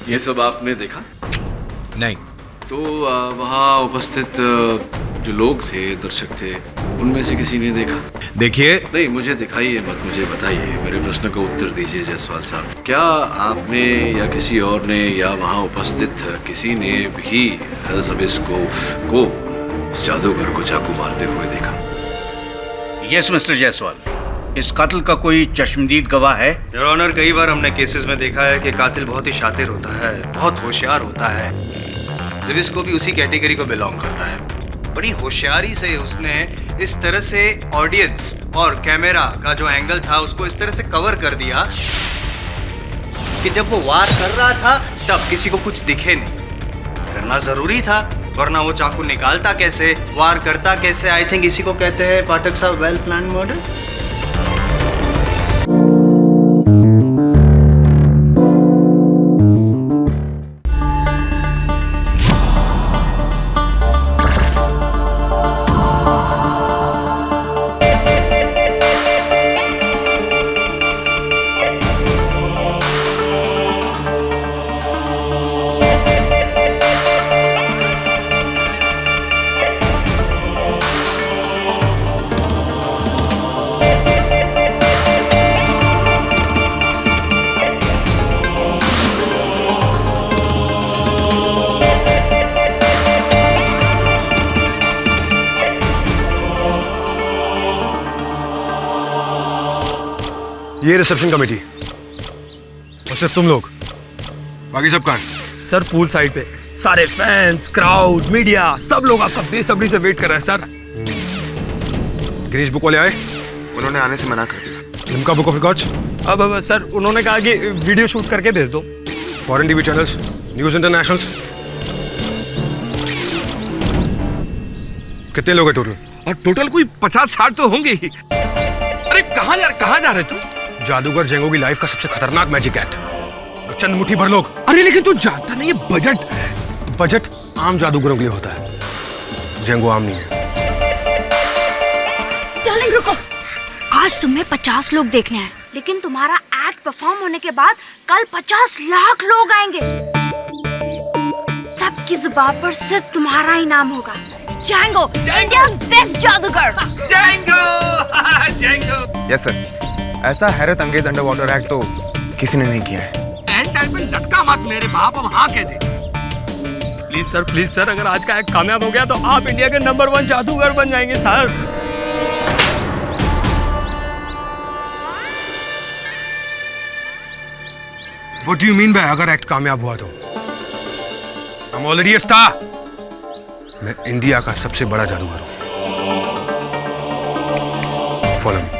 ये सब आपने देखा? नहीं। तो वहाँ उपस्थित जो लोग थे, दर्शक थे, उनमें से किसी ने देखा? देखिए, नहीं, मुझे दिखाइए मत, मुझे बताइए, मेरे प्रश्न का उत्तर दीजिए जायसवाल साहब। क्या आपने या किसी और ने या वहाँ उपस्थित किसी ने भी ज़बिस्को को इस जादूगर को चाकू मारते हुए देखा? यस मिस्टर जायसवाल, इस कातिल का कोई चश्मदीद गवाह है? योर ऑनर, कई बार हमने केसेस में देखा है कि कातिल बहुत ही शातिर होता है, बहुत होशियार होता है। ज़बिस्को भी उसी कैटेगरी को बिलोंग करता है। बड़ी होशियारी से उसने इस तरह से ऑडियंस और कैमरा का जो एंगल था उसको इस तरह से कवर कर दिया कि जब वो वार कर रहा था तब किसी को कुछ दिखे नहीं। करना जरूरी था, वरना वो चाकू निकालता कैसे, वार करता कैसे? आई थिंक इसी को कहते हैं पाठक साहब वेल प्लान मर्डर। ये रिसेप्शन कमेटी और सिर्फ तुम लोग, बाकी सब कहाँ? सर पूल साइड पे सारे फैंस, क्राउड, मीडिया सब लोग आपका बेसब्री से वेट कर रहे हैं सर। गिनीज बुक वाले आए? उन्होंने आने से मना कर दिया। Limca book of records? अब सर उन्होंने कहा कि वीडियो शूट करके भेज दो। Foreign TV channels, news internationals? कितने लोग हैं टोटल? और टोटल कोई 50-60 तो होंगे ही। अरे कहाँ जा रहे तू? जादूगर जेंगो की लाइफ का सबसे खतरनाक मैजिक एक्ट, चंद मुट्ठी भर लोग। अरे लेकिन तू जानता नहीं ये बजट आम जादूगरों के लिए होता है, जेंगो आम नहीं है। डार्लिंग रुको, आज तुम्हें 50 लोग देखने आए, लेकिन तुम्हारा एक्ट परफॉर्म होने के बाद कल 50 लाख लोग आएंगे। सबकी जुबान पर सिर्फ तुम्हारा ही नाम होगा, जेंगो, इंडिया's बेस्ट जादूगर। जेंगो। यस सर, ऐसा हैरत अंगेज अंडर वाटर एक्ट तो किसी ने नहीं किया है। एंड टाइम पे लटका मत मेरे बाप, अब हाँ कह दे। प्लीज सर, अगर आज का एक्ट कामयाब हो गया तो आप इंडिया के नंबर 1 जादूगर बन जाएंगे sir. What do you mean by अगर एक्ट कामयाब हुआ तो? I'm already a star. मैं इंडिया का सबसे बड़ा जादूगर हूँ। Follow me.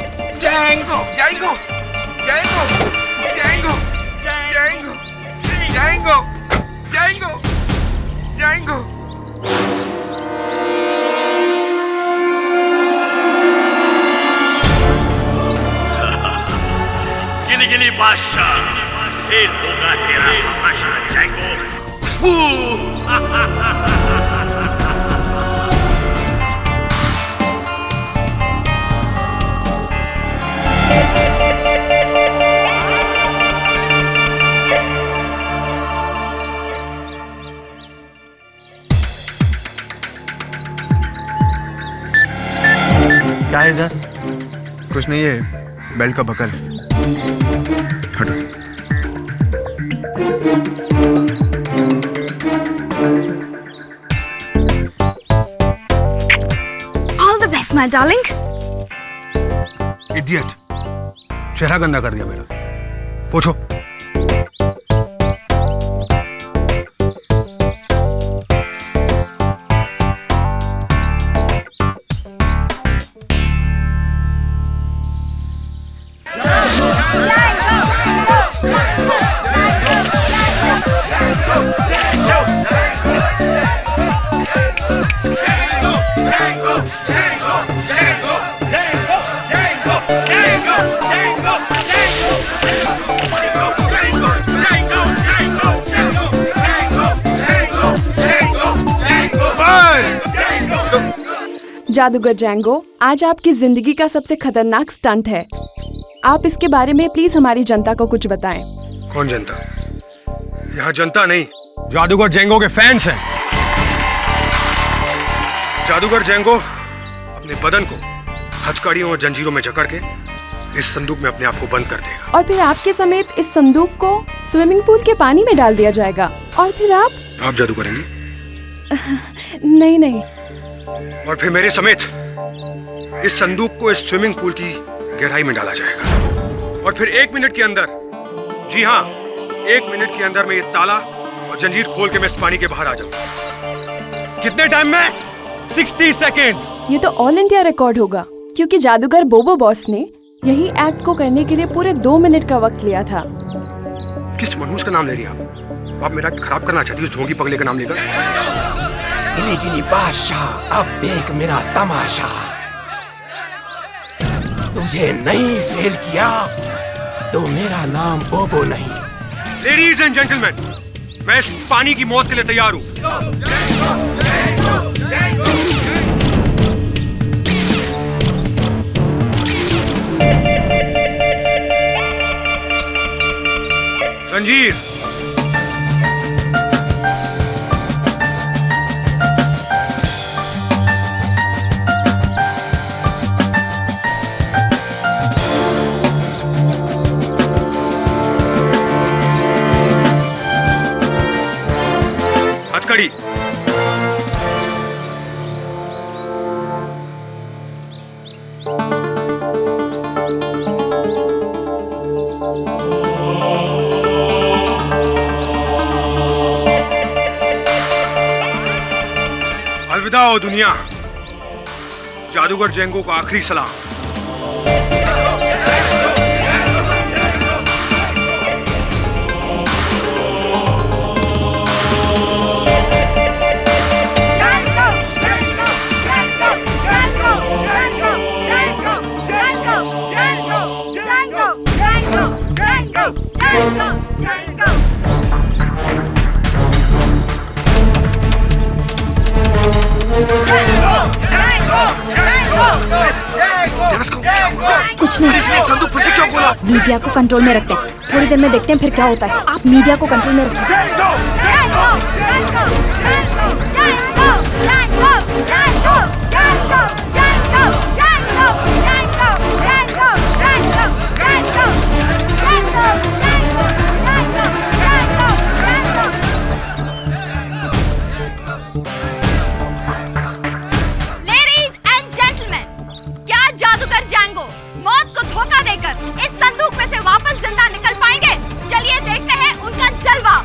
Django, Django, Django, Django, Django, Django, Django, Django. गिली बादशाह, फिर होगा तेरा तमाशा Django। क्या है इधर? कुछ नहीं है, बेल्ट का बकल। हटो। All the best, my darling. Idiot. चेहरा गंदा कर दिया मेरा। पूछो। जादूगर जेंगो, आज आपकी जिंदगी का सबसे खतरनाक स्टंट है। आप इसके बारे में प्लीज हमारी जनता को कुछ बताएं। कौन जनता? यहाँ जनता नहीं, जादूगर जेंगो के फैंस हैं। जादूगर जेंगो अपने बदन को हथकड़ियों और जंजीरों में जकड़ के इस संदूक में अपने आप को बंद कर देगा। और फिर आपके समेत इस संदूक को स्विमिंग पूल के पानी में डाल दिया जाएगा। और फिर आप जादू करेंगे? नहीं। और फिर मेरे समेत इस संदूक को इस स्विमिंग पूल की गहराई में डाला जाएगा। और फिर 1 मिनट के अंदर, जी हाँ, 1 मिनट के अंदर मैं ये ताला और जंजीर खोल के मैं इस पानी के बाहर आ जाऊंगा। कितने टाइम में? 60 सेकेंड्स। ये तो ऑल इंडिया रिकॉर्ड होगा, क्योंकि जादूगर बोबो बॉस ने यही एक्ट को करने के लिए पूरे 2 मिनट का वक्त लिया था। किस मनहूस का नाम ले रही हैं आप? मेरा खराब करना चाहती हो ढोंगी पगले का नाम लेकर? गिली गिली बादशाह, अब देख मेरा तमाशा। तुझे नहीं फेल किया तो मेरा नाम बोबो नहीं। लेडीज एंड जेंटलमैन, मैं इस पानी की मौत के लिए तैयार हूं। संजीव, हथकड़ी। अलविदा हो दुनिया, जादूगर जेंगो का आखिरी सलाम। कुछ नहीं। संदूक फिर से क्यों खोला? मीडिया को कंट्रोल में रखते हैं, थोड़ी देर में देखते हैं फिर क्या होता है। आप मीडिया को कंट्रोल में Ladies and gentlemen, क्या जादूगर जेंगो मौत को धोखा देकर इस संदूक में से वापस जिंदा निकल पाएंगे? चलिए देखते हैं उनका जलवा।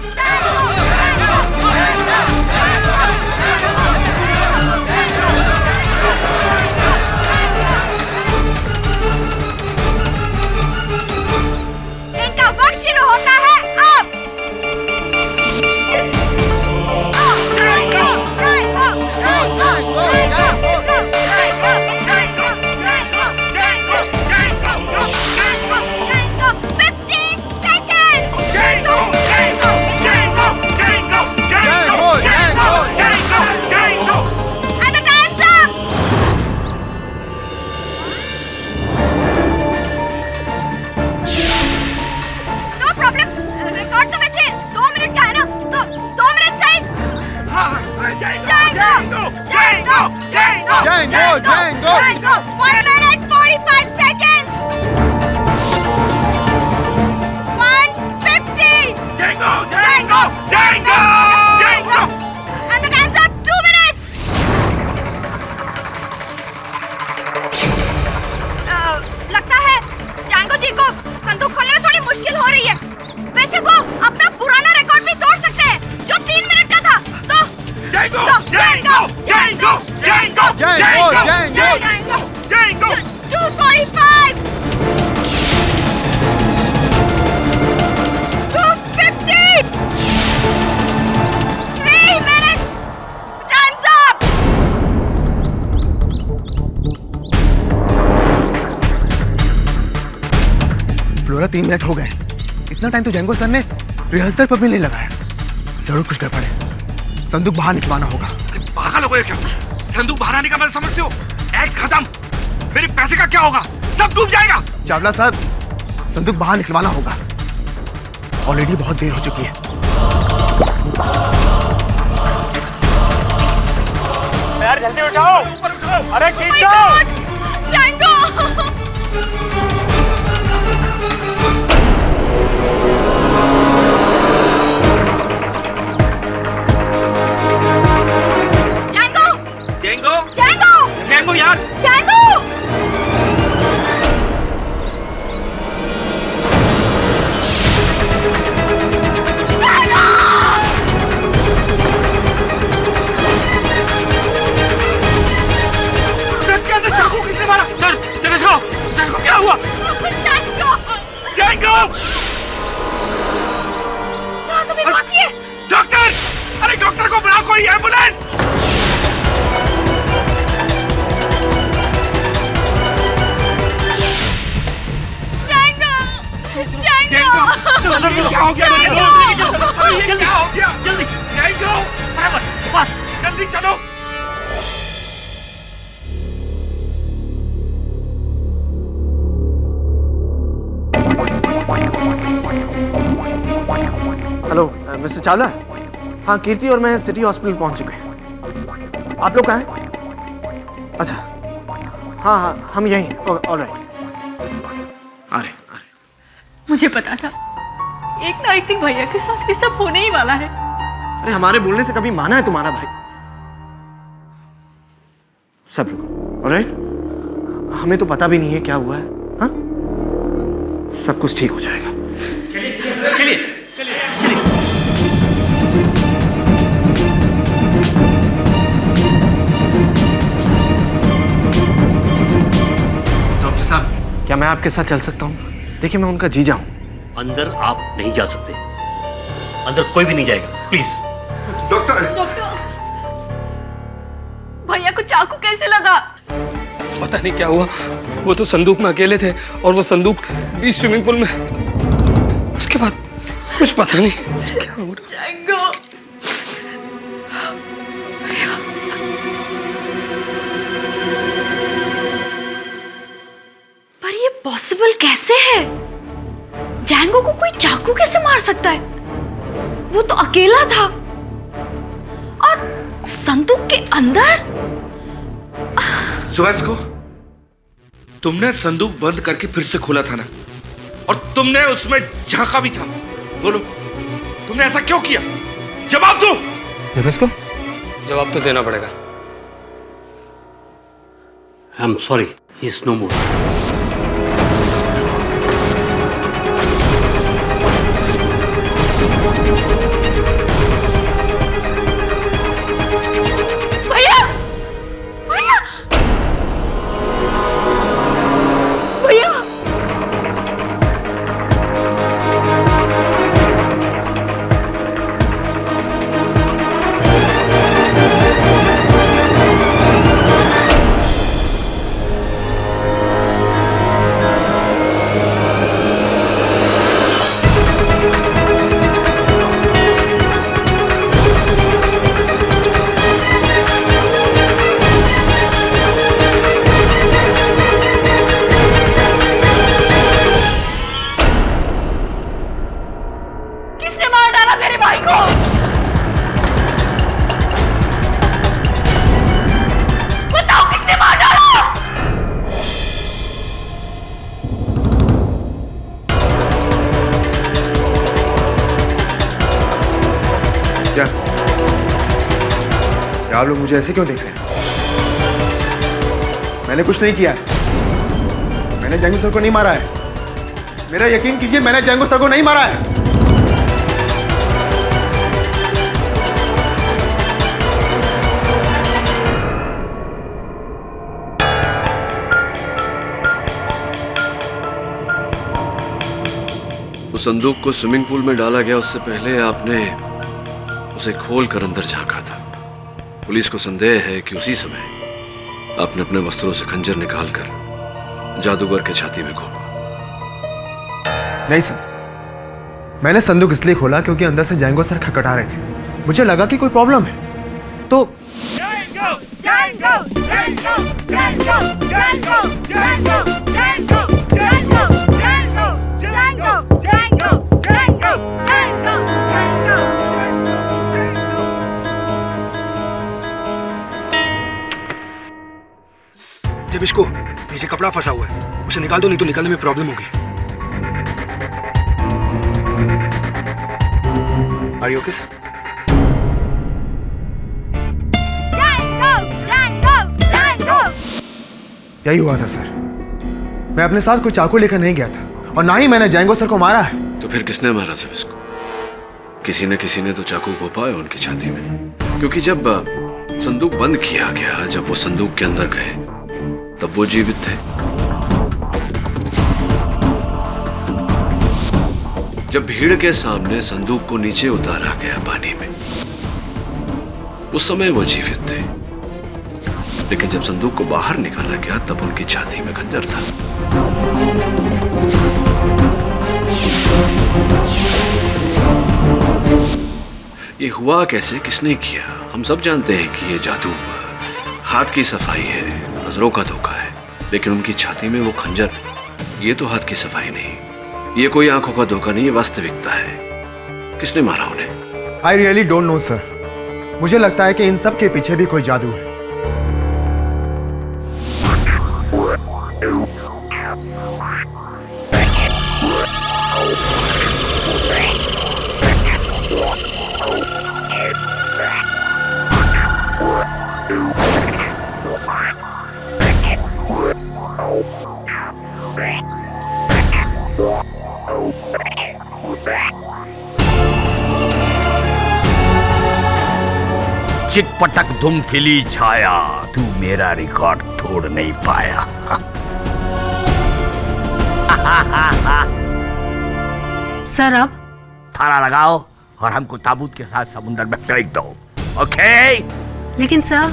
इनका वक्त शुरू होता है अब। Django! 1 minute 45 seconds! 1:50! Django! And the time's up! 2 minutes! लगता है Django जी को संदूक खोलने में थोड़ी मुश्किल हो रही है। वैसे वो अपना पुराना रिकॉर्ड भी तोड़ सकते हैं, जो 3 मिनट का था। तो Django! 2:45! 2:50! 3 minutes! The time's up! Flora 3 minute हो गए। इतना टाइम तो जेंगो सर ने रिहर्सल पर भी नहीं लगाया। जरूर कुछ गड़बड़ है। संदूक बाहर निकलवाना होगा। पागल हो गए क्या? संदूक बाहर आने का मतलब समझते हो? एक्ट खत्म। मेरे पैसे का क्या होगा? सब डूब जाएगा। चावला साहब, संदूक बाहर निकलवाना होगा। ऑलरेडी बहुत देर हो चुकी है। यार जल्दी उठाओ, अरे खींचो। जैंगो! Django Django! जैंगो यार जैंगो! सर को क्या हुआ? जैंगो! जैंगो सांस अभी बाकी है। डॉक्टर, अरे डॉक्टर को बुलाओ, कोई एम्बुलेंस। जैंगो! क्या हो गया? जैंगो! क्या हो गया? जल्दी जैंगो बराबर बस। जल्दी चलो। Hello mister Chawla. हाँ, कीर्ति और मैं सिटी हॉस्पिटल पहुंच चुके हैं। आप लोग कहाँ हैं? अच्छा, हाँ हाँ हम यहीं हैं। ऑलराइट, आ रहे। मुझे पता था एक ना एक दिन भैया के साथ ये सब होने ही वाला है। अरे हमारे बोलने से कभी माना है तुम्हारा भाई? सब रुको, ऑलराइट? हमें तो पता भी नहीं है क्या हुआ है। हाँ, सब कुछ ठीक हो जाएगा। चलिए डॉक्टर साहब, क्या मैं आपके साथ चल सकता हूँ? देखिए मैं उनका जीजा हूँ। अंदर आप नहीं जा सकते, अंदर कोई भी नहीं जाएगा, प्लीज। डॉक्टर! भैया को चाकू कैसे लगा? पता नहीं क्या हुआ, वो तो संदूक में अकेले थे और वो संदूक भी स्विमिंग पूल में। उसके बाद कुछ पता नहीं क्या हो रहा। जैंगो! पर ये पॉसिबल कैसे है? जैंगो को कोई चाकू कैसे मार सकता है? वो तो अकेला था और संदूक के अंदर। सुहास को तुमने संदूक बंद करके फिर से खोला था ना, और तुमने उसमें झांका भी था। बोलो, तुमने ऐसा क्यों किया? जवाब दो। को जवाब तो देना पड़ेगा। I am sorry, he is no more. क्या आप लोग मुझे ऐसे क्यों देख रहे हैं? मैंने कुछ नहीं किया। मैंने जैंगो सर को नहीं मारा है। मेरा यकीन कीजिए, मैंने जैंगो सर को नहीं मारा है। उस संदूक को स्विमिंग पूल में डाला गया उससे पहले आपने उसे खोलकर अंदर झांका था। पुलिस को संदेह है कि उसी समय आपने अपने वस्त्रों से खंजर निकालकर जादूगर के छाती में घोंपा। नहीं सर, मैंने संदूक इसलिए खोला क्योंकि अंदर से जैंगो सर खटखटा रहे थे। मुझे लगा कि कोई प्रॉब्लम है तो कपड़ा फंसा हुआ है, उसे निकाल दो, नहीं तो निकालने में प्रॉब्लम होगी। Are you okay sir? यही हुआ था सर। मैं अपने साथ कोई चाकू लेकर नहीं गया था और ना ही मैंने जैंगो सर को मारा है। तो फिर किसने मारा सब इसको? किसी ने तो चाकू को पाया उनकी छाती में, क्योंकि जब संदूक बंद किया गया, जब वो संदूक के अंदर गए तब वो जीवित थे। जब भीड़ के सामने संदूक को नीचे उतारा गया पानी में, उस समय वो जीवित थे, लेकिन जब संदूक को बाहर निकाला गया तब उनकी छाती में खंजर था। ये हुआ कैसे, किसने किया? हम सब जानते हैं कि ये जादू हाथ की सफाई है, नजरों का धोखा है, लेकिन उनकी छाती में वो खंजर, ये तो हाथ की सफाई नहीं, ये कोई आंखों का धोखा नहीं, ये वास्तविकता है। किसने मारा उन्हें? I really don't know sir. मुझे लगता है कि इन सब के पीछे भी कोई जादू है। चिटपटक धुम खिली छाया, तू मेरा रिकॉर्ड तोड़ नहीं पाया। सर अब थाला लगाओ और हमको ताबूत के साथ समुद्र में फेंक दो, ओके? लेकिन सर,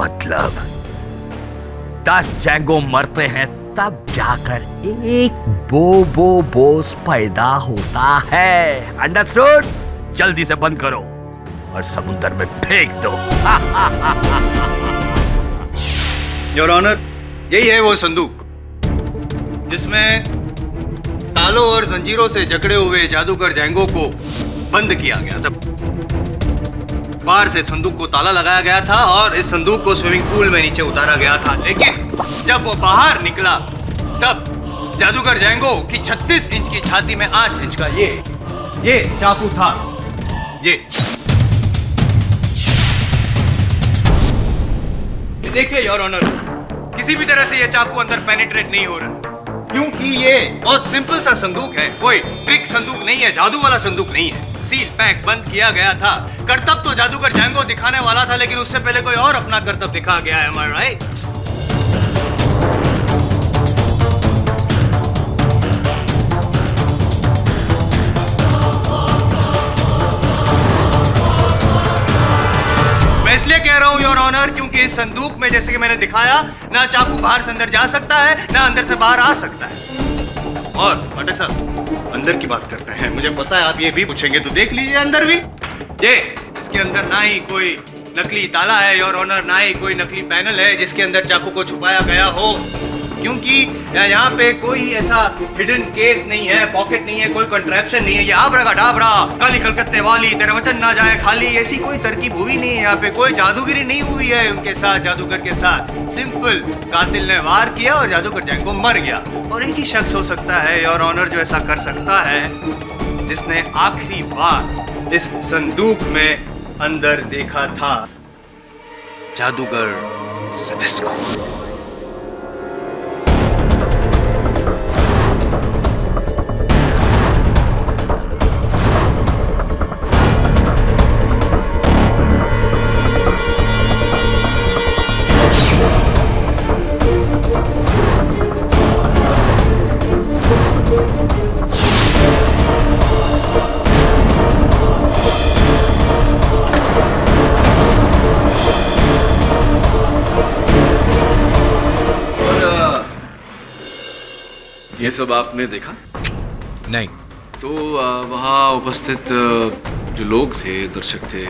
मतलब 10 जैंगो मरते हैं तब जाकर एक बोबो बोस पैदा होता है, अंडरस्टूड? जल्दी से बंद करो और समुद्र में फेंक दो। योर ऑनर, यही है वो संदूक जिसमें तालों और जंजीरों से जकड़े हुए जादूगर जैंगो को बंद किया गया था। बाहर से संदूक को ताला लगाया गया था और इस संदूक को स्विमिंग पूल में नीचे उतारा गया था, लेकिन जब वो बाहर निकला तब जादूगर जैंगो की 36 इंच की छाती में 8 इंच का ये चाकू था। ये देखिए योर ऑनर, किसी भी तरह से ये चाकू अंदर पेनिट्रेट नहीं हो रहा, क्योंकि ये बहुत सिंपल सा संदूक है, कोई ट्रिक संदूक नहीं है, जादू वाला संदूक नहीं है। सील पैक बंद किया गया था। करतब तो जादूगर जैंगो दिखाने वाला था, लेकिन उससे पहले कोई और अपना करतब दिखा गया है, am I right? मैं इसलिए कह रहा हूं योर ऑनर, क्योंकि इस संदूक में जैसे कि मैंने दिखाया, ना चाकू बाहर से अंदर जा सकता है, ना अंदर से बाहर आ सकता है। और पाठक साहब, अंदर की बात करते हैं। मुझे पता है आप ये भी पूछेंगे, तो देख लीजिए अंदर भी। ये इसके अंदर ना ही कोई नकली ताला है योर ऑनर, ना ही कोई नकली पैनल है जिसके अंदर चाकू को छुपाया गया हो, क्योंकि यहाँ पे कोई ऐसा हिडन केस नहीं है, पॉकेट नहीं है, कोई कंट्रैप्शन नहीं है। ये आबरा का डाबरा, काली कलकत्ते वाली, तेरा वचन ना जाए खाली, ऐसी कोई तरकीब हुई नहीं है। यहाँ पे कोई जादूगिरी नहीं हुई है उनके साथ, जादूगर के साथ। सिंपल, कातिल ने वार किया और जादूगर जैंगो मर गया। और एक ही शख्स हो सकता है योर ऑनर जो ऐसा कर सकता है, जिसने आखिरी बार इस संदूक में अंदर देखा था, जादूगर ज़ेबिस्को। ये सब आपने देखा? नहीं। तो वहाँ उपस्थित जो लोग थे, दर्शक थे,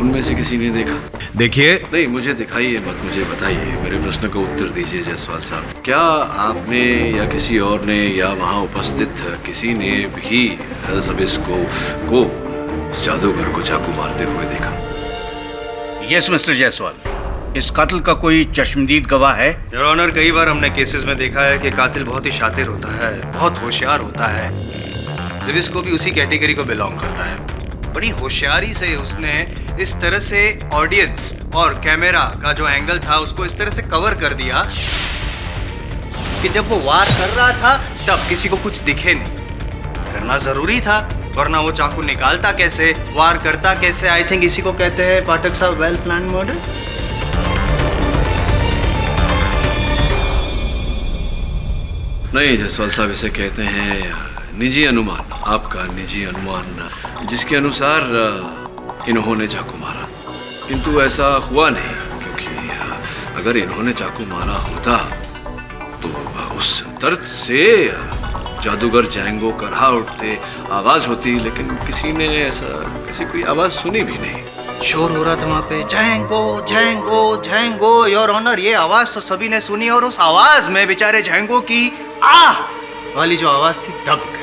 उनमें से किसी ने देखा? देखिए, नहीं, मुझे दिखाइए मत, मुझे बताइए, मेरे प्रश्न का उत्तर दीजिए जायसवाल साहब। क्या आपने या किसी और ने या वहाँ उपस्थित किसी ने भी ज़ेबिस्को को, इस जादूगर को चाकू मारते हुए देखा? यस मिस्टर जायसवाल, इस कातिल का कोई चश्मदीद गवाह है? योर ऑनर, कई बार हमने केसेस में देखा है कि कातिल बहुत ही शातिर होता है, बहुत होशियार होता है। ज़िविस्को भी उसी कैटेगरी को बिलोंग करता है। बड़ी होशियारी से उसने इस तरह से ऑडियंस और कैमरा का जो एंगल था उसको इस तरह से कवर कर दिया कि जब वो वार कर रहा था तब किसी को कुछ दिखे नहीं। करना जरूरी था, वरना वो चाकू निकालता कैसे, वार करता कैसे? आई थिंक इसी को कहते हैं पाठक साहब वेल प्लान मर्डर। नहीं जायसवाल साहब, इसे कहते हैं निजी अनुमान, आपका निजी अनुमान, जिसके अनुसार इन्होंने चाकू मारा। किंतु ऐसा हुआ नहीं, क्योंकि अगर इन्होंने चाकू मारा होता तो उस दर्द से जादूगर जैंगो करहा उठते, आवाज होती, लेकिन किसी ने ऐसी कोई आवाज सुनी भी नहीं। शोर हो रहा था वहां पे, Django Django Django. Your honour, ये आवाज तो सभी ने सुनी और उस आवाज में बेचारे जैंगो की आ वाली जो आवाज थी दब गई।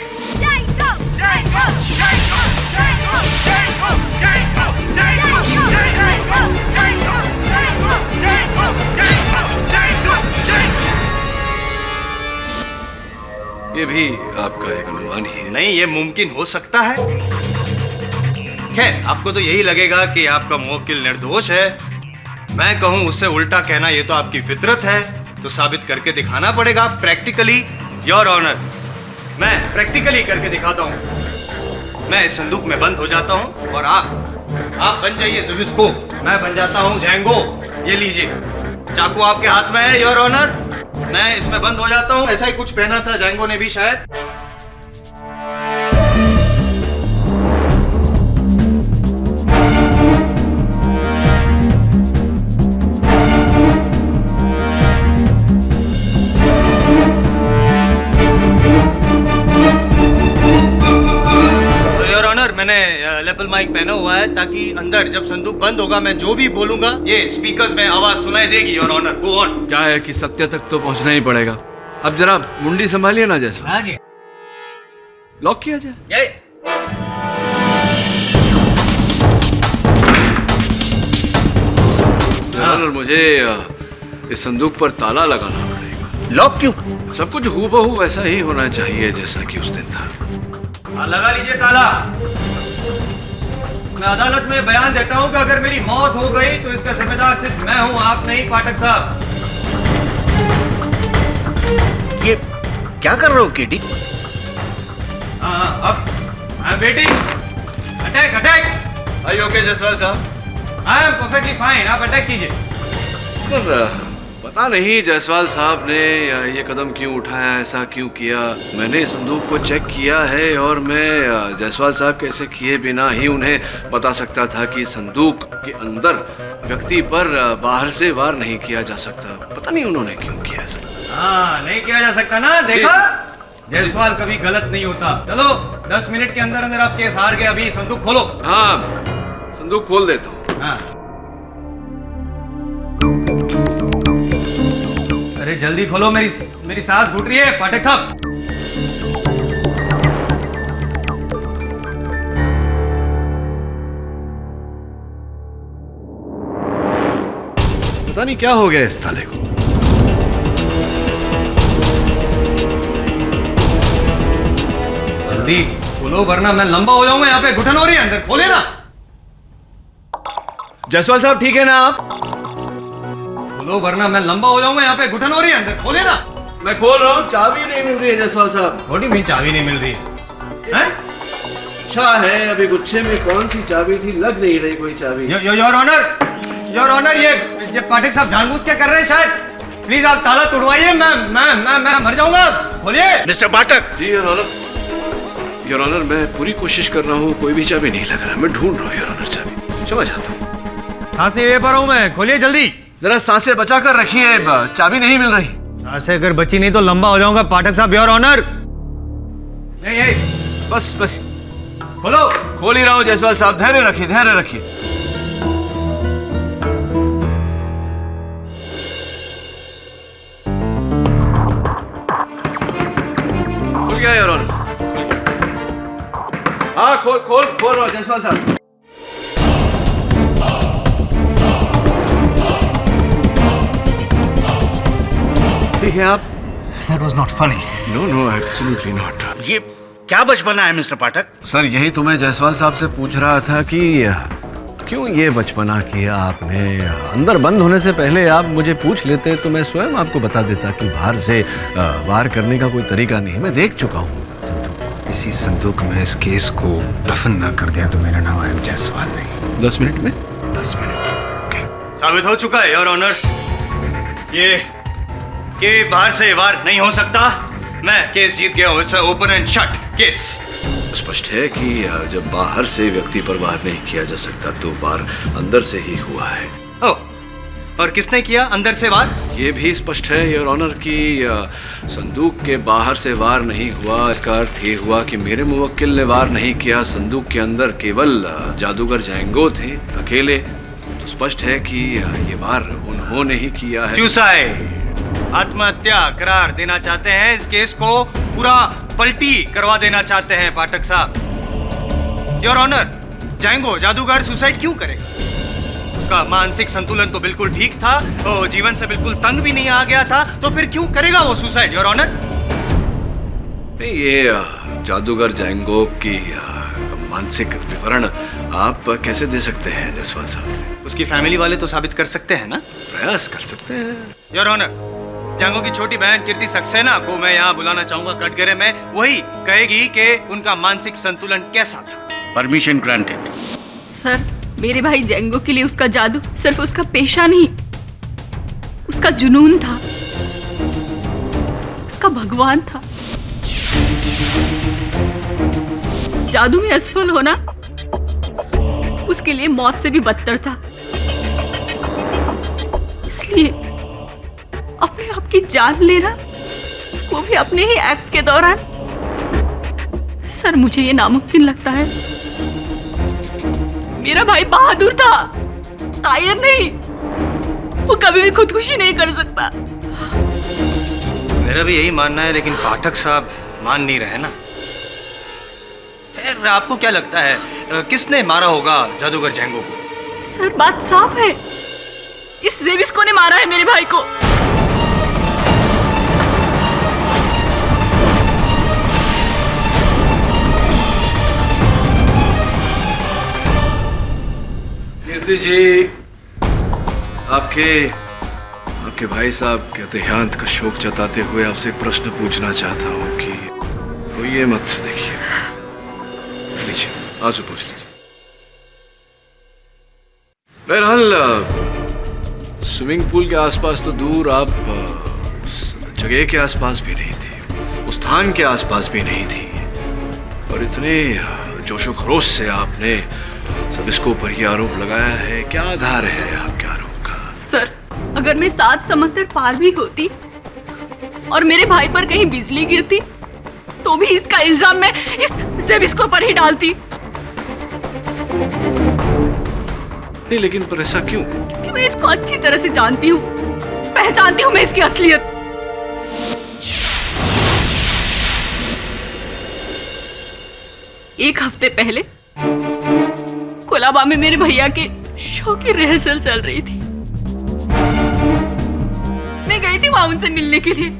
ये भी आपका एक अनुमान ही है? नहीं, ये मुमकिन हो सकता है। खैर, आपको तो यही लगेगा कि आपका मुवक्किल निर्दोष है। मैं कहूं उससे उल्टा कहना, ये तो आपकी फितरत है, तो साबित करके दिखाना पड़ेगा प्रैक्टिकली। योर ऑनर, मैं प्रैक्टिकली करके दिखाता हूं। मैं इस संदूक में बंद हो जाता हूं और आप बन जाइए ज़िविस्को, मैं बन जाता हूं जैंगो। ये लीजिए, चाकू आपके हाथ में है योर ऑनर, मैं इसमें बंद हो जाता हूं। ऐसा ही कुछ पहना था जैंगो ने भी शायद। मैंने लेपल माइक पहना हुआ है ताकि अंदर जब संदूक बंद होगा मैं जो भी बोलूंगा ये स्पीकर्स में आवाज सुनाई देगी। Your honour, go on. क्या है कि सत्य तक तो पहुंचना ही पड़ेगा। अब जरा मुंडी संभालिए ना जायसवाल। लॉक किया जाए। ऑनर, मुझे इस संदूक पर ताला लगाना पड़ेगा। लॉक क्यों? सब कुछ हूबहू वैसा ही होना चाहिए जैसा कि उस दिन था। लगा लीजिए ताला। मैं अदालत में बयान देता हूं कि अगर मेरी मौत हो गई तो इसका जिम्मेदार सिर्फ मैं हूं, आप नहीं पाठक साहब। ये क्या कर रहे हो केडी? अब I am waiting. Attack attack. Are you okay Jaiswal साहब? आई एम परफेक्टली फाइन, आप अटैक कीजिए। पता नहीं जायसवाल साहब ने ये कदम क्यों उठाया, ऐसा क्यों किया। मैंने संदूक को चेक किया है और मैं जायसवाल साहब के ऐसे किए बिना ही उन्हें बता सकता था कि संदूक के अंदर व्यक्ति पर बाहर से वार नहीं किया जा सकता। पता नहीं उन्होंने क्यों किया ऐसा। हाँ, नहीं किया जा सकता ना, देखा? जायसवाल कभी गलत नहीं होता। चलो 10 मिनट के अंदर अंदर आप केस हार गए। अभी संदूक खोलो। हाँ, संदूक खोल देता हूँ। हाँ। अरे जल्दी खोलो, मेरी सांस घुट रही है पाठक साहब। पता नहीं क्या हो गया इस साले को। जल्दी खोलो वरना मैं लंबा हो जाऊंगा। यहाँ पे घुटन हो रही है, अंदर खोले ना। जायसवाल साहब ठीक है ना आप? खोलो वरना मैं लंबा हो जाऊंगा। यहाँ पे घुटन हो रही है, अंदर खोले ना। मैं खोल रहा हूँ, चाबी नहीं मिल रही है जायसवाल साहब। थोड़ी भी चाबी नहीं मिल रही है? अच्छा है, अभी गुच्छे में कौन सी चाबी थी, लग नहीं रही कोई चाबी। योर ऑनर, ये पाठक साहब जानबूझ के कर रहे हैं शायद। प्लीज आप ताला तोड़वाइए, मैं मर जाऊंगा। खोलिए मिस्टर पाठक। जी योर ऑनर। योर ऑनर, मैं पूरी कोशिश कर रहा हूँ, कोई भी चाबी नहीं लग रहा। मैं ढूंढ रहा हूँ योर ऑनर चाबी। क्षमा चाहता हूँ। सांस नहीं ले पा रहा हूँ मैं। खोलिए जल्दी। जरा सांसें बचा कर रखिए, चाबी नहीं मिल रही। सांसें अगर बची नहीं तो लंबा हो जाऊंगा पाठक साहब। योर ऑनर, नहीं बस खोलो। खोल ही रहा हूँ जायसवाल साहब, धैर्य रखिए, धैर्य रखिए। खुल गया योर ऑनर। हाँ, खोल रहा हूँ जायसवाल साहब। भी हैं आप? That was not funny. No no absolutely not. ये क्या बचपना है मिस्टर पाठक? सर यही तो मैं जायसवाल साहब से पूछ रहा था कि क्यों ये बचपना किया आपने। अंदर बंद होने से पहले आप मुझे पूछ लेते तो मैं स्वयं आपको बता देता कि बाहर से वार करने का कोई तरीका नहीं, मैं देख चुका हूँ। इसी संदूक में इस केस को दफन न कर दिया तो मेरा नाम है जायसवाल नहीं। 10 मिनट में? 10 मिनट। साबित हो चुका है योर ऑनर, ये बाहर से वार नहीं हो सकता। मैं केस जीत गया हूँ। It's open and shut case. स्पष्ट है कि जब बाहर से व्यक्ति पर वार नहीं किया जा सकता तो वार अंदर से ही हुआ है। ओह, और किसने किया अंदर से वार? ये भी स्पष्ट है योर ऑनर कि संदूक के बाहर से वार नहीं हुआ। इसका अर्थ ये हुआ कि मेरे मुवक्किल ने वार नहीं किया। संदूक के अंदर केवल जादूगर जैंगो थे अकेले। तो स्पष्ट है कि ये वार उन्होंने ही किया है। चूसाए आत्महत्या करार देना चाहते हैं। इस केस को पूरा पलटी करवा देना चाहते हैं पाठक साहब। योर ऑनर, जैंगो जादूगर सुसाइड क्यों करेगा? उसका मानसिक संतुलन तो बिल्कुल ठीक था, वो जीवन से बिल्कुल तंग भी नहीं आ गया था, तो फिर क्यों करेगा वो सुसाइड योर ऑनर? नहीं, ये जादूगर जैंगो की मानसिक विवरण आप कैसे दे सकते हैं जायसवाल साहब? उसकी फैमिली वाले तो साबित कर सकते हैं ना। प्रयास कर सकते हैं योर ऑनर, जैंगो की छोटी बहन कीर्ति सक्सेना को मैं यहाँ बुलाना चाहूंगा कटघरे में। वही कहेगी कि उनका मानसिक संतुलन कैसा था। Permission granted. सर, मेरे भाई जैंगो के लिए उसका जादू सिर्फ उसका पेशा नहीं, उसका जुनून था, उसका भगवान था। जादू में असफल होना उसके लिए मौत से भी बदतर था। इसलिए अपने आप की जान लेना, वो भी अपने ही एक्ट के दौरान, सर मुझे ये नामुमकिन लगता है। मेरा भाई बहादुर था, कायर नहीं। वो कभी भी खुदकुशी नहीं कर सकता। मेरा भी यही मानना है, लेकिन पाठक साहब मान नहीं रहे ना। खैर, आपको क्या लगता है किसने मारा होगा जादूगर जैंगो को? सर बात साफ है, इस जेबिस्को ने मारा है मेरे भाई को। कीर्ति जी, आपके भाई साहब के देहांत का शोक जताते हुए आपसे एक प्रश्न पूछना चाहता हूँ कि वो ये मत देखिए, लीजिए आंसू पूछ लीजिए। बहरहाल स्विमिंग पूल के आसपास तो दूर, आप उस जगह के आसपास भी नहीं थी, उस स्थान के आसपास भी नहीं थी, और इतने जोशो खरोश से आपने सब इसको ऊपर ये आरोप लगाया है। क्या आधार है आपके आरोप का? सर, अगर मैं 7 समंदर पार भी होती और मेरे भाई पर कहीं बिजली गिरती तो भी इसका इल्जाम मैं इस जेबिस्को पर ही डालती। नहीं, लेकिन पर ऐसा क्यों? क्योंकि मैं इसको अच्छी तरह से जानती हूँ, पहचानती हूँ मैं इसकी असलियत। एक हफ्ते पहले कोलाबा में मेरे भैया के शो की रिहर्सल चल रही थी। मैं गई थी वहां उनसे मिलने के लिए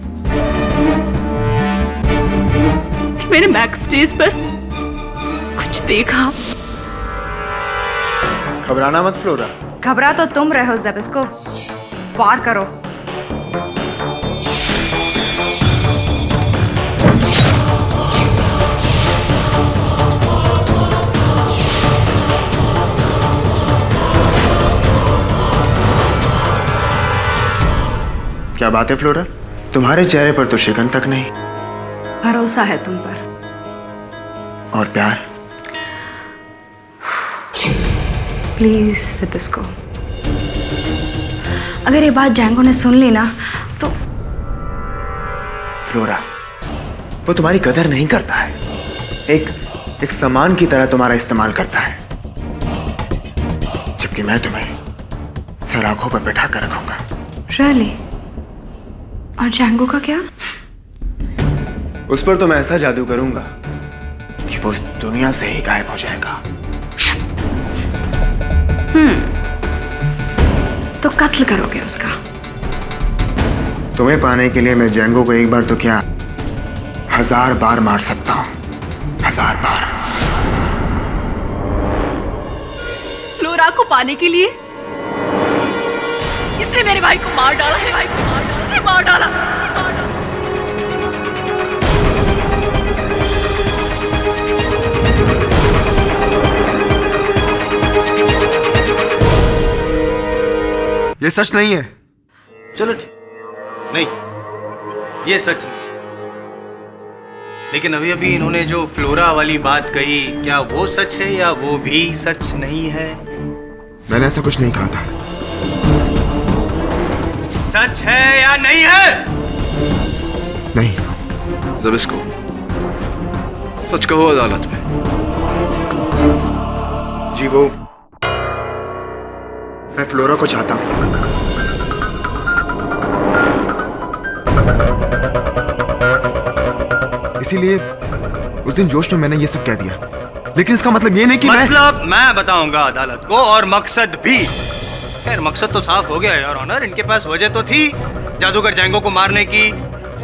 कि मैंने बैक स्टेज पर कुछ देखा। घबराना मत फ्लोरा। घबरा तो तुम रहे हो जेबिस्को, वार करो। क्या बात है फ्लोरा, तुम्हारे चेहरे पर तो शिकन तक नहीं। भरोसा है तुम पर। और प्यार? प्लीज जेबिस्को, अगर ये बात जैंगो ने सुन ली ना तो। फ्लोरा, वो तुम्हारी कदर नहीं करता है, एक सामान की तरह तुम्हारा इस्तेमाल करता है, जबकि मैं तुम्हें सर आंखों पर बैठा कर रखूंगा। रियली? और जैंगो का क्या? उस पर तो मैं ऐसा जादू करूंगा कि वो इस दुनिया से ही गायब हो जाएगा। तो कत्ल करोगे उसका? तुम्हें पाने के लिए मैं जैंगो को एक बार तो क्या 1000 बार मार सकता हूं, 1000 बार। फ्लोरा को पाने के लिए इसने मेरे भाई को मार डाला है, इसने मार डाला। ये सच नहीं है। चलो ठीक, नहीं ये सच है। लेकिन अभी अभी इन्होंने जो फ्लोरा वाली बात कही, क्या वो सच है या वो भी सच नहीं है? मैंने ऐसा कुछ नहीं कहा था। सच है या नहीं है? नहीं। ज़बिस्को, सच कहो अदालत में। जी वो, मैं फ्लोरा को चाहता हूं। इसीलिए उस दिन जोश में मैंने ये सब कह दिया, लेकिन इसका मतलब ये नहीं कि मतलब मैं बताऊंगा अदालत को, और मकसद भी। खैर मकसद तो साफ हो गया योर ऑनर। इनके पास वजह तो थी जादूगर जैंगो को मारने की,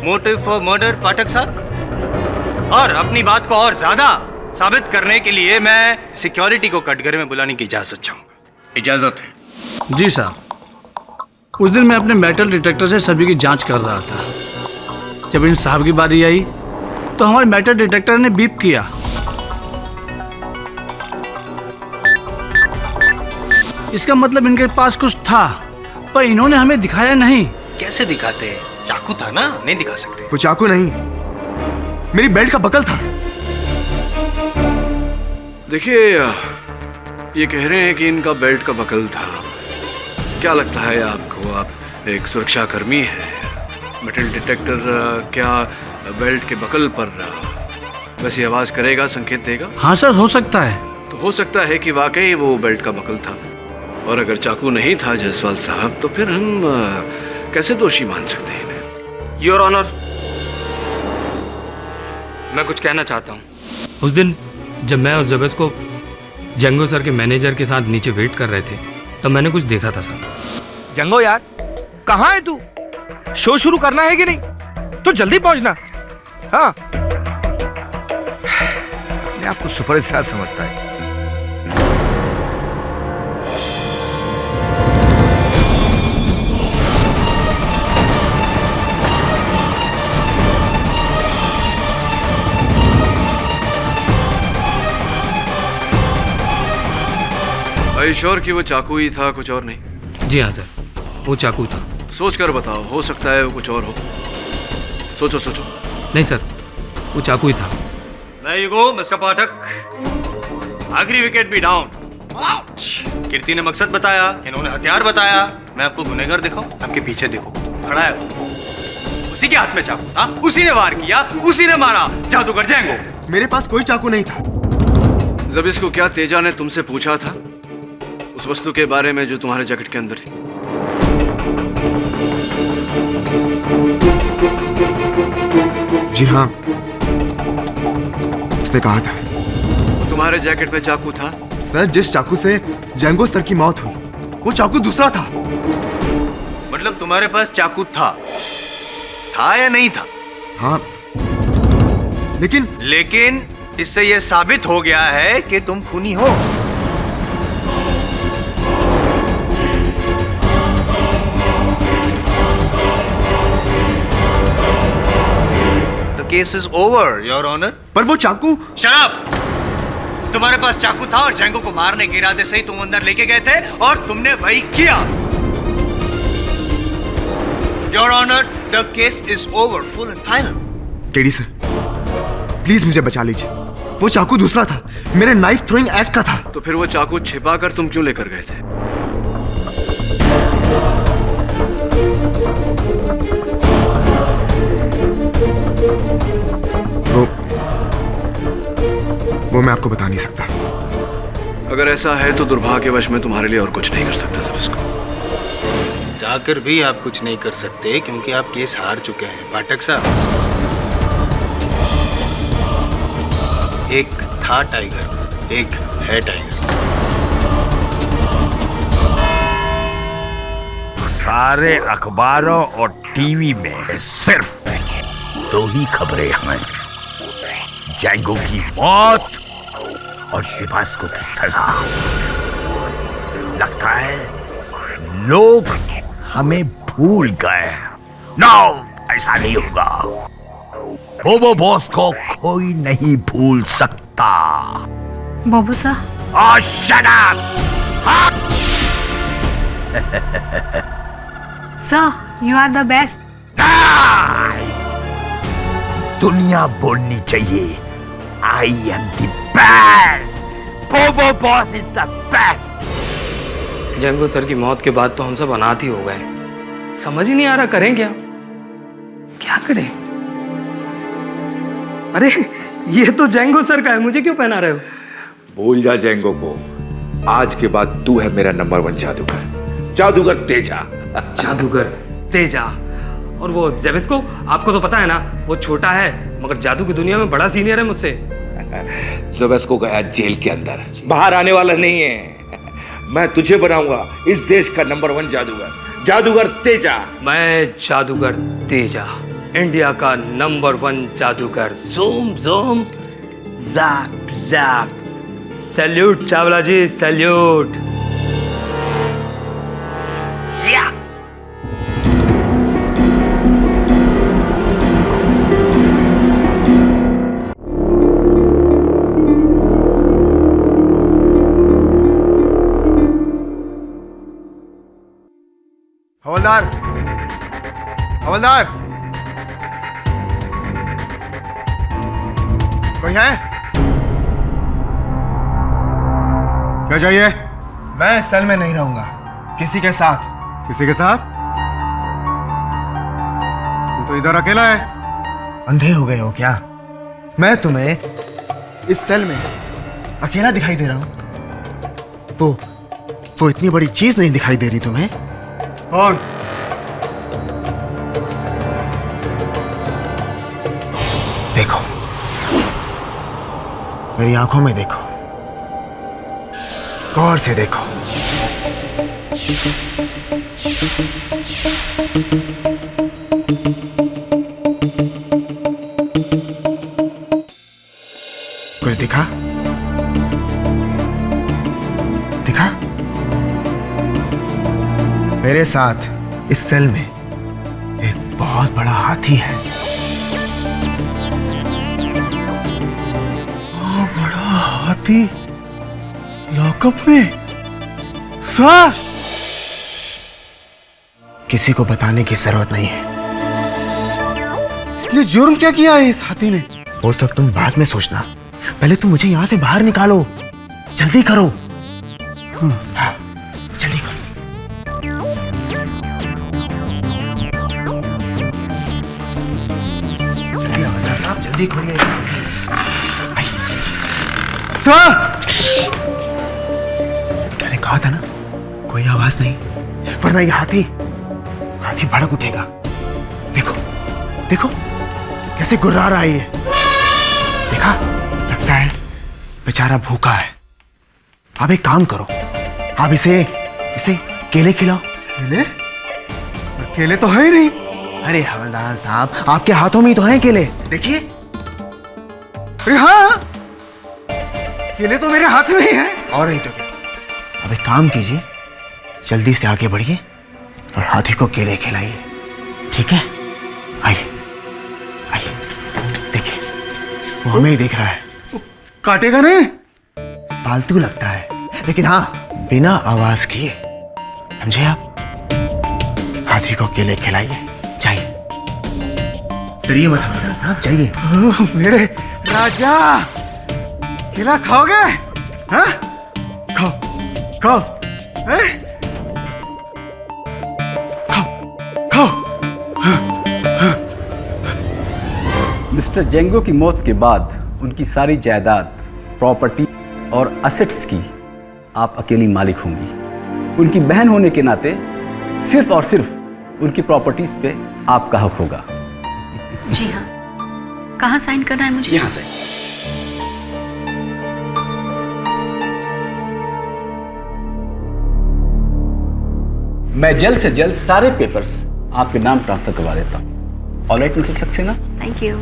मोटिव फॉर मर्डर पाठक साहब। और अपनी बात को और ज्यादा साबित करने के लिए मैं सिक्योरिटी को कटघरे में बुलाने की इजाजत चाहूंगा। इजाजत है? जी साहब, उस दिन मैं अपने मेटल डिटेक्टर से सभी की जांच कर रहा था। जब इन साहब की बारी आई तो हमारे मेटल डिटेक्टर ने बीप किया। इसका मतलब इनके पास कुछ था, पर इन्होंने हमें दिखाया नहीं। कैसे दिखाते? चाकू था ना, नहीं दिखा सकते। वो चाकू नहीं, मेरी बेल्ट का बकल था। देखिए, ये कह रहे हैं कि इनका बेल्ट का बकल था। क्या लगता है आपको? आप एक सुरक्षा कर्मी है, मेटल डिटेक्टर क्या बेल्ट के बकल पर वैसी आवाज करेगा, संकेत देगा? हाँ सर, हो सकता है। तो हो सकता है कि वाकई वो बेल्ट का बकल था, और अगर चाकू नहीं था जायसवाल साहब, तो फिर हम कैसे दोषी मान सकते हैं इन्हें? योर ऑनर, मैं कुछ कहना चाहता हूँ। उस दिन जब मैं और ज़बिस्को जंगो सर के मैनेजर के साथ नीचे वेट कर रहे थे, तब मैंने कुछ देखा था सर। जंगो यार, कहाँ है तू? शो शुरू करना है कि नहीं? तो जल्दी पहुंचना। हाँ, मैं आपको सुपरस्टार समझता है। श्योर कि वो चाकू ही था, कुछ और नहीं? जी हाँ सर, वो चाकू था। सोच कर बताओ, हो सकता है वो कुछ और हो। सोचो सोचो। नहीं सर, वो चाकू ही था। There you go, मिस्टर पाठक। आखिरी विकेट भी डाउन। कीर्ति ने मकसद बताया, इन्होंने हथियार बताया। मैं आपको गुनहगार दिखाऊं? आपके पीछे देखो, खड़ा है वो। उसी के हाथ में चाकू था, उसी ने वार किया, उसी ने मारा जादूगर जैंगो। मेरे पास कोई चाकू नहीं था। ज़बिस्को, क्या तेजा ने तुमसे पूछा था उस वस्तु के बारे में जो तुम्हारे जैकेट के अंदर थी? जी हाँ, उसने कहा था। तुम्हारे जैकेट में चाकू था? सर, जिस चाकू से जैंगो सर की मौत हुई, वो चाकू दूसरा था। मतलब तुम्हारे पास चाकू था या नहीं था? हाँ, लेकिन इससे यह साबित हो गया है कि तुम खूनी हो। Case is over your honour. पर वो चाकू। Shut up! तुम्हारे पास चाकू था और जैंगो को मारने के इरादे से ही तुम अंदर लेके गए थे, और तुमने वही किया। Your honour, the case is over, full and final. KD sir, please मुझे बचा लीजिए। वो चाकू दूसरा था, मेरे नाइफ थ्रोइंग एक्ट का था। तो फिर वो चाकू छिपा कर तुम क्यों लेकर गए थे? वो मैं आपको बता नहीं सकता। अगर ऐसा है तो दुर्भाग्यवश मैं तुम्हारे लिए और कुछ नहीं कर सकता ज़बिस्को। जाकर भी आप कुछ नहीं कर सकते, क्योंकि आप केस हार चुके हैं पाठक साहब। एक था टाइगर, एक है टाइगर। सारे अखबारों और टीवी में सिर्फ 2 ही खबरें हैं, जैंगो की मौत और शिवास्को की सजा। लगता है लोग हमें भूल गए। नो, ऐसा नहीं होगा। बोबो बॉस को कोई नहीं भूल सकता। Bobo sir. Oh, shut up! Sir, you are the best. दुनिया बोलनी चाहिए I am the best. Bobo boss is the best. Django sir की मौत के बाद तो हम सब अनाथ ही हो गए। समझ ही नहीं आ रहा करें क्या, क्या करें। अरे ये तो जैंगो सर का है, मुझे क्यों पहना रहे हो? भूल जा जैंगो को। आज के बाद तू है मेरा नंबर 1 जादूगर, जादूगर तेजा। जादूगर तेजा। और वो जेबिस्को, आपको तो पता है ना, वो छोटा है मगर जादू की दुनिया में बड़ा सीनियर है मुझसे। जेबिस्को गया जेल के अंदर, बाहर आने वाला नहीं है। मैं तुझे बनाऊंगा इस देश का नंबर 1 जादूगर, जादूगर तेजा। मैं जादूगर तेजा, इंडिया का नंबर 1 जादूगर। Zoom zoom, zap zap. Salute Chawla ji, salute. हवलदार, हवलदार, कोई है? क्या चाहिए? मैं सेल में नहीं रहूंगा, किसी के साथ। किसी के साथ? तू तो इधर अकेला है। अंधे हो गए हो क्या? मैं तुम्हें इस सेल में अकेला दिखाई दे रहा हूं तो इतनी बड़ी चीज नहीं दिखाई दे रही तुम्हें? कौन? देखो, मेरी आंखों में देखो, गौर से देखो। कुछ दिखा? दिखा? मेरे साथ इस सेल में एक बहुत बड़ा हाथी है। बड़ा हाथी लॉकअप में? सर, किसी को बताने की जरूरत नहीं है। ये जुर्म क्या किया है इस हाथी ने? वो सब तुम बाद में सोचना, पहले तुम मुझे यहां से बाहर निकालो। जल्दी करो। हाँ, जल्दी करो। जल्दी खोलिए। सर, मैंने कहा था ना, कोई आवाज नहीं, वरना ये हाथी भड़क उठेगा। देखो देखो कैसे गुर्रा रहा है ये। देखा, लगता है बेचारा भूखा है। आप एक काम करो, आप इसे केले खिलाओ। केले? केले तो है ही नहीं। अरे हवलदार साहब, आपके हाथों में ही तो हैं केले, देखिए। अरे हाँ, केले तो मेरे हाथ में ही हैं। और नहीं तो क्या। अब एक काम कीजिए, जल्दी से आगे बढ़िए और हाथी को केले खिलाइए, ठीक है? आइए आइए, देखिए वो हमें ही देख रहा है। काटेगा नहीं? फालतू लगता है, लेकिन हाँ, बिना आवाज किए, समझे आप? हाथी को केले खिलाइए, जाइए। डरिए मत हवलदार साहब, जाइए। मेरे राजा, केला खाओगे? हाँ, खाओ खाओ, खाओ। मिस्टर जेंगो की मौत के बाद उनकी सारी जायदाद, प्रॉपर्टी और असेट्स की आप अकेली मालिक होंगी। उनकी बहन होने के नाते सिर्फ और सिर्फ उनकी प्रॉपर्टीज पे आपका हक होगा। जी हाँ। कहाँ साइन करना है मुझे? यहाँ से। मैं जल्द से जल्द सारे पेपर्स आपके नाम ट्रांसफर करवा देता हूँ। Alright Mrs Saxena? Thank you.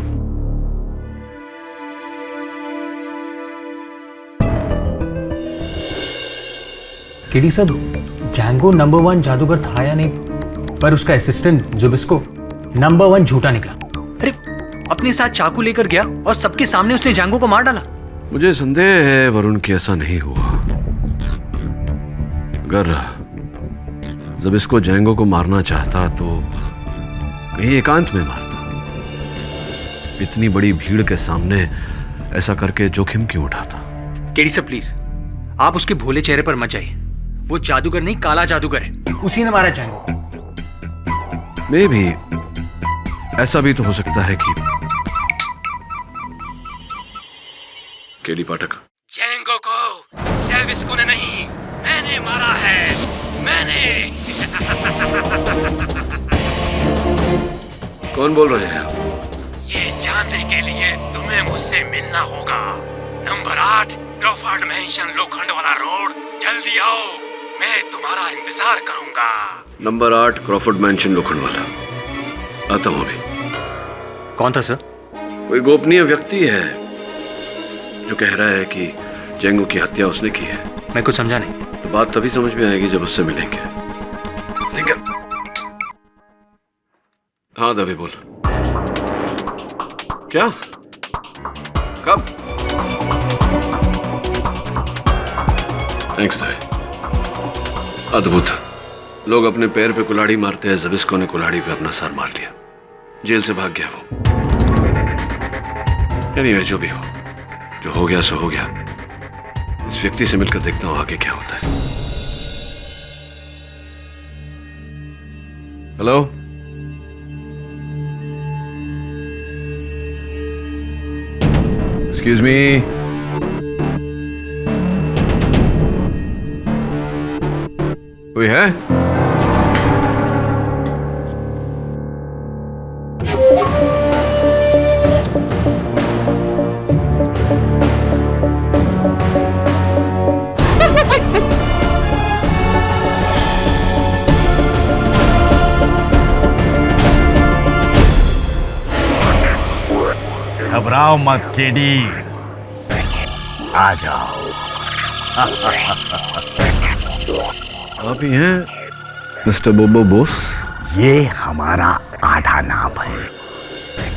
KD sir, Django number 1 जादूगर था या नहीं, पर उसका असिस्टेंट जुबिस्को नंबर 1 झूठा निकला। अरे अपने साथ चाकू लेकर गया और सबके सामने उसने जैंगो को मार डाला। मुझे संदेह है वरुण कि ऐसा नहीं हुआ। अगर जुबिस्को जैंगो को मारना चाहता तो कहीं एकांत में मारता। इतनी बड़ी भीड़ के सामने ऐसा करके जोखिम क्यों उठाता? केडी सर प्लीज, आप उसके भोले चेहरे पर मत जाइए। वो जादूगर नहीं, काला जादूगर है। उसी ने मारा जैंगो। मे भी ऐसा भी तो हो सकता है कि केडी पाठक, जैंगो को सेविस्को ने नहीं, मैंने मारा है, मैंने। कौन बोल रहे हैं आप? ये जानने के लिए तुम्हें मुझसे मिलना होगा। नंबर 8 क्रॉफर्ड मैंशन लोखंड वाला रोड, जल्दी आओ, मैं तुम्हारा इंतजार करूंगा। नंबर 8 क्रॉफर्ड मैंशन लोखंड वाला। आता हूं अभी। कौन था सर? कोई गोपनीय व्यक्ति है जो कह रहा है कि जैंगो की हत्या उसने की है। मैं कुछ समझा नहीं। तो बात तभी समझ में आएगी जब उससे मिलेंगे। हाँ दवे बोल। क्या? कब? थैंक्स दवे। अद्भुत। लोग अपने पैर पे कुल्हाड़ी मारते हैं, जुबिस्को ने कुल्हाड़ी पे अपना सर मार लिया, जेल से भाग गया वो। एनीवे, जो भी हो गया सो हो गया। इस व्यक्ति से मिलकर देखता हूं आगे क्या होता है। हेलो, एक्सक्यूज मी, कोई है? घबराओ मत केडी, आ जाओ। आप ही हैं मिस्टर बोबो बॉस? ये हमारा आधा नाम है।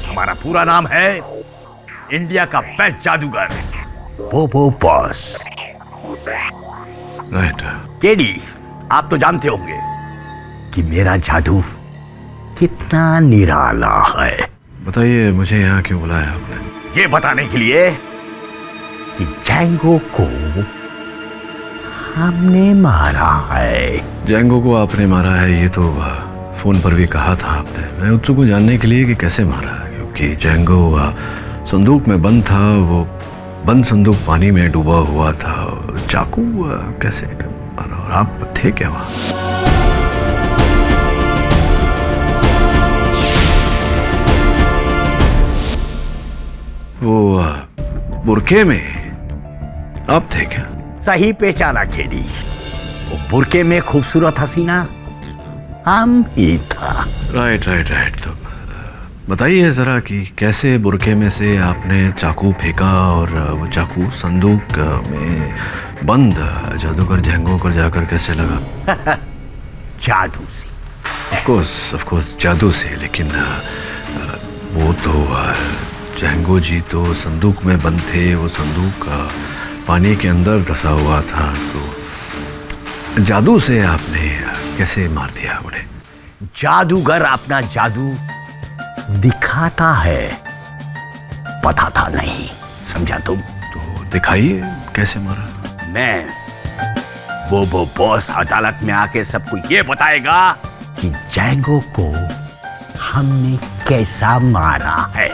हमारा पूरा नाम है इंडिया का बेस्ट जादूगर बोबो बॉस। राइट। केडी, आप तो जानते होंगे कि मेरा जादू कितना निराला है। बताइए, मुझे यहाँ क्यों बुलाया आपने? ये बताने के लिए कि जैंगो को हमने मारा है। जैंगो को आपने मारा है, ये तो फोन पर भी कहा था आपने। मैं उत्सुक हूँ जानने के लिए कि कैसे मारा है, क्योंकि जैंगो संदूक में बंद था। वो बंद संदूक पानी में डूबा हुआ था। चाकू कैसे? और आप थे क्या वहाँ? वो बुरके में आप थे क्या? सही पहचाना केडी। वो बुरके में खूबसूरत हसीना हम ही था। राइट। तो बताइए जरा कि कैसे बुरके में से आपने चाकू फेंका और वो चाकू संदूक में बंद जादूगर जैंगो को जाकर कैसे लगा? जादू से। ऑफ कोर्स जादू से, लेकिन वो तो जैंगो जी तो संदूक में बंद थे। वो संदूक पानी के अंदर धंसा हुआ था, तो जादू से आपने कैसे मार दिया उन्हें? जादूगर अपना जादू दिखाता है, बताता नहीं, समझा तुम? तो दिखाइए कैसे मारा। मैं बोबो बॉस अदालत में आके सबको ये बताएगा कि जैंगो को हमने कैसा मारा है।